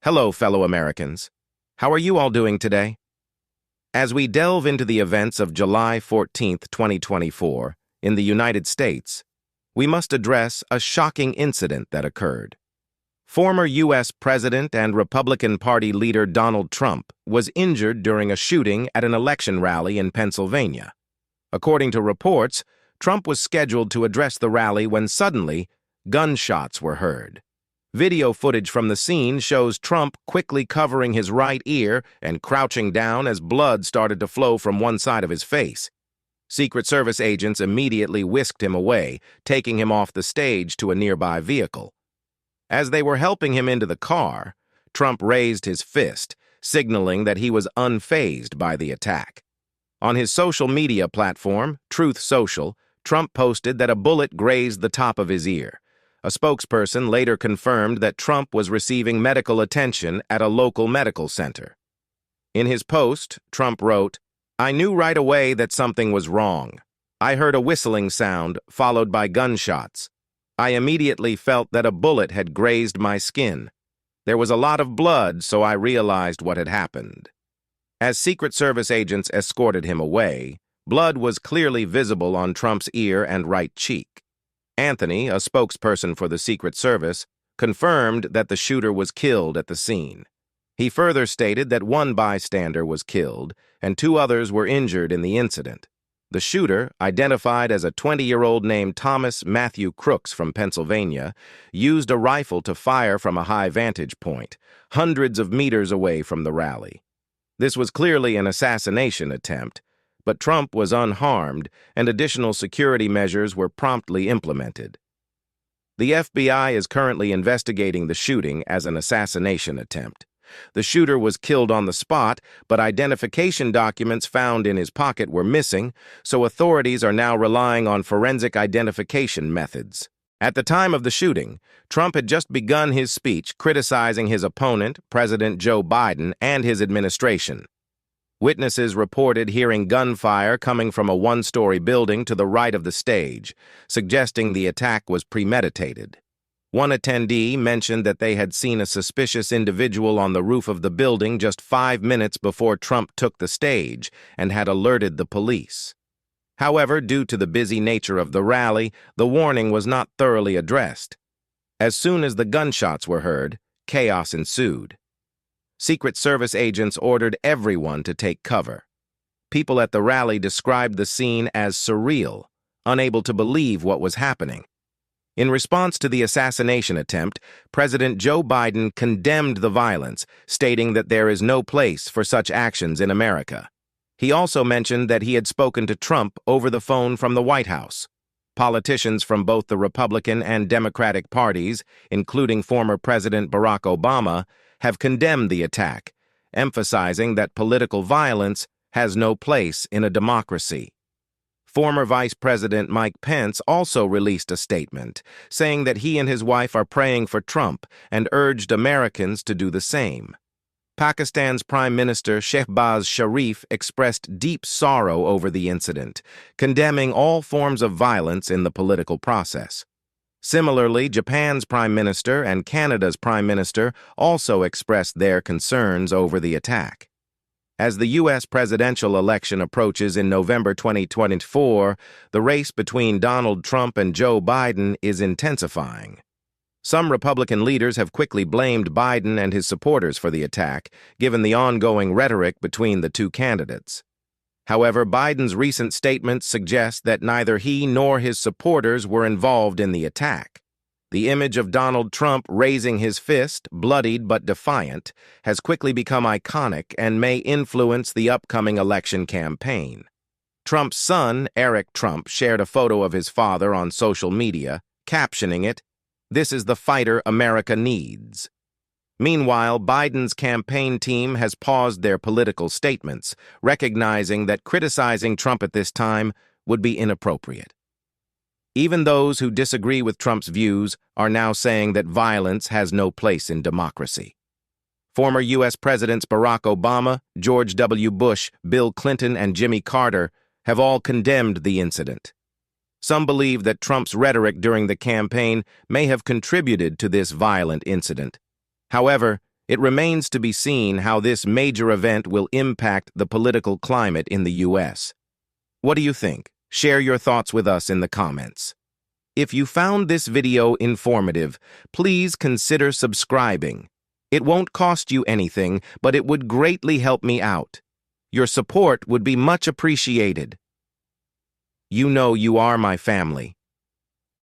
Hello, fellow Americans. How are you all doing today? As we delve into the events of July 14th, 2024, in the United States, we must address a shocking incident that occurred. Former U.S. President and Republican Party leader Donald Trump was injured during a shooting at an election rally in Pennsylvania. According to reports, Trump was scheduled to address the rally when suddenly gunshots were heard. Video footage from the scene shows Trump quickly covering his right ear and crouching down as blood started to flow from one side of his face. Secret Service agents immediately whisked him away, taking him off the stage to a nearby vehicle. As they were helping him into the car, Trump raised his fist, signaling that he was unfazed by the attack. On his social media platform, Truth Social, Trump posted that a bullet grazed the top of his ear. A spokesperson later confirmed that Trump was receiving medical attention at a local medical center. In his post, Trump wrote, "I knew right away that something was wrong. I heard a whistling sound, followed by gunshots. I immediately felt that a bullet had grazed my skin. There was a lot of blood, so I realized what had happened." As Secret Service agents escorted him away, blood was clearly visible on Trump's ear and right cheek. Anthony, a spokesperson for the Secret Service, confirmed that the shooter was killed at the scene. He further stated that one bystander was killed and two others were injured in the incident. The shooter, identified as a 20-year-old named Thomas Matthew Crooks from Pennsylvania, used a rifle to fire from a high vantage point, hundreds of meters away from the rally. This was clearly an assassination attempt, but Trump was unharmed and additional security measures were promptly implemented. The FBI is currently investigating the shooting as an assassination attempt. The shooter was killed on the spot, but identification documents found in his pocket were missing, so authorities are now relying on forensic identification methods. At the time of the shooting, Trump had just begun his speech criticizing his opponent, President Joe Biden, and his administration. Witnesses reported hearing gunfire coming from a one-story building to the right of the stage, suggesting the attack was premeditated. One attendee mentioned that they had seen a suspicious individual on the roof of the building just 5 minutes before Trump took the stage and had alerted the police. However, due to the busy nature of the rally, the warning was not thoroughly addressed. As soon as the gunshots were heard, chaos ensued. Secret Service agents ordered everyone to take cover. People at the rally described the scene as surreal, unable to believe what was happening. In response to the assassination attempt, President Joe Biden condemned the violence, stating that there is no place for such actions in America. He also mentioned that he had spoken to Trump over the phone from the White House. Politicians from both the Republican and Democratic parties, including former President Barack Obama, have condemned the attack, emphasizing that political violence has no place in a democracy. Former Vice President Mike Pence also released a statement, saying that he and his wife are praying for Trump and urged Americans to do the same. Pakistan's Prime Minister Shehbaz Sharif expressed deep sorrow over the incident, condemning all forms of violence in the political process. Similarly, Japan's Prime Minister and Canada's Prime Minister also expressed their concerns over the attack. As the U.S. presidential election approaches in November 2024, the race between Donald Trump and Joe Biden is intensifying. Some Republican leaders have quickly blamed Biden and his supporters for the attack, given the ongoing rhetoric between the two candidates. However, Biden's recent statements suggest that neither he nor his supporters were involved in the attack. The image of Donald Trump raising his fist, bloodied but defiant, has quickly become iconic and may influence the upcoming election campaign. Trump's son, Eric Trump, shared a photo of his father on social media, captioning it, "This is the fighter America needs." Meanwhile, Biden's campaign team has paused their political statements, recognizing that criticizing Trump at this time would be inappropriate. Even those who disagree with Trump's views are now saying that violence has no place in democracy. Former U.S. Presidents Barack Obama, George W. Bush, Bill Clinton, and Jimmy Carter have all condemned the incident. Some believe that Trump's rhetoric during the campaign may have contributed to this violent incident. However, It remains to be seen how this major event will impact the political climate in the U.S. What do you think? Share your thoughts with us in the comments. If you found this video informative, please consider subscribing. It won't cost you anything, but it would greatly help me out. Your support would be much appreciated. You know you are my family.